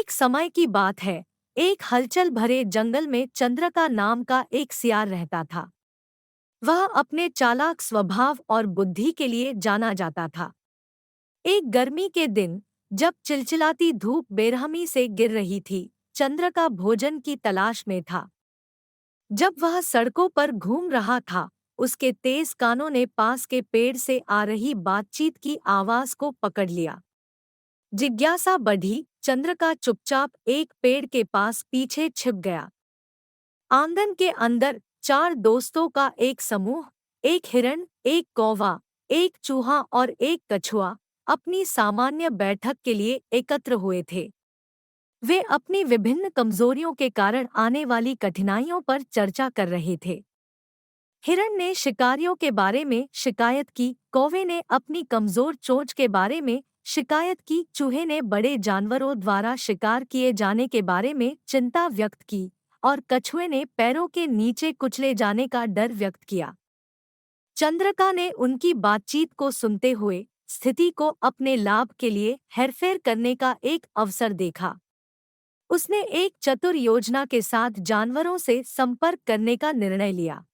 एक समय की बात है। एक हलचल भरे जंगल में चंद्रका नाम का एक सियार रहता था। वह अपने चालाक स्वभाव और बुद्धि के लिए जाना जाता था। एक गर्मी के दिन, जब चिलचिलाती धूप बेरहमी से गिर रही थी, चंद्रका भोजन की तलाश में था। जब वह सड़कों पर घूम रहा था, उसके तेज कानों ने पास के पेड़ से आ रही बातचीत की आवाज को पकड़ लिया। जिज्ञासा बढ़ी। चंद्रका चुपचाप एक पेड़ के पास पीछे छिप गया। आंगन के अंदर चार दोस्तों का एक समूह, एक हिरण, एक कौवा, एक चूहा और एक कछुआ, अपनी सामान्य बैठक के लिए एकत्र हुए थे। वे अपनी विभिन्न कमजोरियों के कारण आने वाली कठिनाइयों पर चर्चा कर रहे थे। हिरण ने शिकारियों के बारे में शिकायत की, कौवे ने अपनी कमजोर चोंच के बारे में शिकायत की, चूहे ने बड़े जानवरों द्वारा शिकार किए जाने के बारे में चिंता व्यक्त की और कछुए ने पैरों के नीचे कुचले जाने का डर व्यक्त किया। चंद्रका ने उनकी बातचीत को सुनते हुए स्थिति को अपने लाभ के लिए हेरफेर करने का एक अवसर देखा। उसने एक चतुर योजना के साथ जानवरों से संपर्क करने का निर्णय लिया।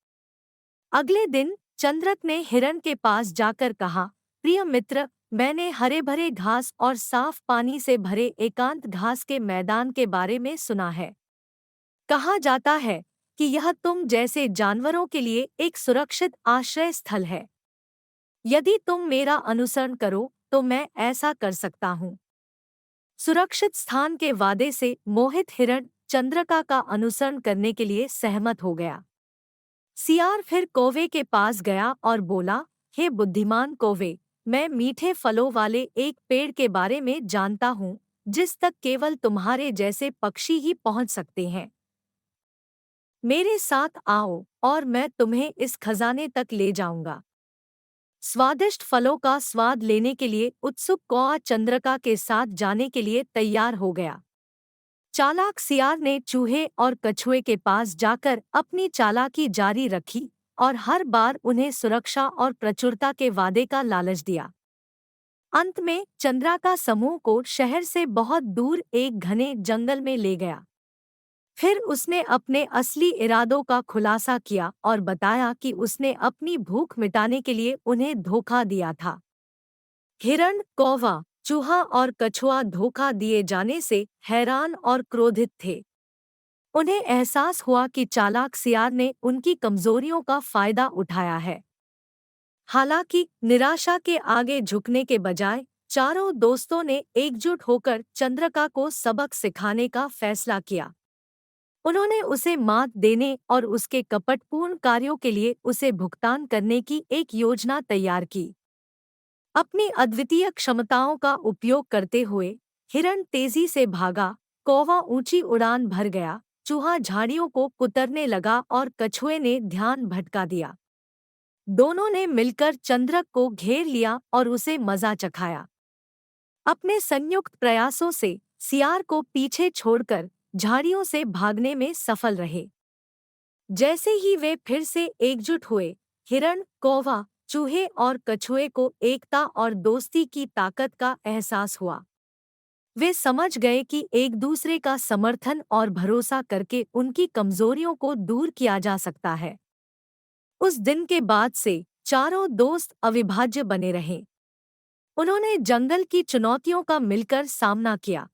अगले दिन चंद्रक ने हिरण के पास जाकर कहा, प्रिय मित्र, मैंने हरे भरे घास और साफ पानी से भरे एकांत घास के मैदान के बारे में सुना है। कहा जाता है कि यह तुम जैसे जानवरों के लिए एक सुरक्षित आश्रय स्थल है। यदि तुम मेरा अनुसरण करो तो मैं ऐसा कर सकता हूँ। सुरक्षित स्थान के वादे से मोहित हिरण चंद्रका का अनुसरण करने के लिए सहमत हो गया। सियार फिर कौवे के पास गया और बोला, हे बुद्धिमान कौवे, मैं मीठे फलों वाले एक पेड़ के बारे में जानता हूँ, जिस तक केवल तुम्हारे जैसे पक्षी ही पहुँच सकते हैं। मेरे साथ आओ और मैं तुम्हें इस खजाने तक ले जाऊंगा। स्वादिष्ट फलों का स्वाद लेने के लिए उत्सुक कौआ चंद्रका के साथ जाने के लिए तैयार हो गया। चालाक सियार ने चूहे और कछुए के पास जाकर अपनी चालाकी जारी रखी और हर बार उन्हें सुरक्षा और प्रचुरता के वादे का लालच दिया। अंत में चंद्रका समूह को शहर से बहुत दूर एक घने जंगल में ले गया। फिर उसने अपने असली इरादों का खुलासा किया और बताया कि उसने अपनी भूख मिटाने के लिए उन्हें धोखा दिया था। हिरण, कौवा, चूहा और कछुआ धोखा दिए जाने से हैरान और क्रोधित थे। उन्हें एहसास हुआ कि चालाक सियार ने उनकी कमजोरियों का फायदा उठाया है। हालांकि निराशा के आगे झुकने के बजाय चारों दोस्तों ने एकजुट होकर चंद्रका को सबक सिखाने का फैसला किया। उन्होंने उसे मात देने और उसके कपटपूर्ण कार्यों के लिए उसे भुगतान करने की एक योजना तैयार की। अपनी अद्वितीय क्षमताओं का उपयोग करते हुए हिरण तेजी से भागा, कौवा ऊंची उड़ान भर गया, चूहा झाड़ियों को कुतरने लगा और कछुए ने ध्यान भटका दिया। दोनों ने मिलकर चंद्रक को घेर लिया और उसे मजा चखाया। अपने संयुक्त प्रयासों से सियार को पीछे छोड़कर झाड़ियों से भागने में सफल रहे। जैसे ही वे फिर से एकजुट हुए, हिरण, कौवा, चूहे और कछुए को एकता और दोस्ती की ताकत का एहसास हुआ। वे समझ गए कि एक दूसरे का समर्थन और भरोसा करके उनकी कमजोरियों को दूर किया जा सकता है। उस दिन के बाद से चारों दोस्त अविभाज्य बने रहे। उन्होंने जंगल की चुनौतियों का मिलकर सामना किया।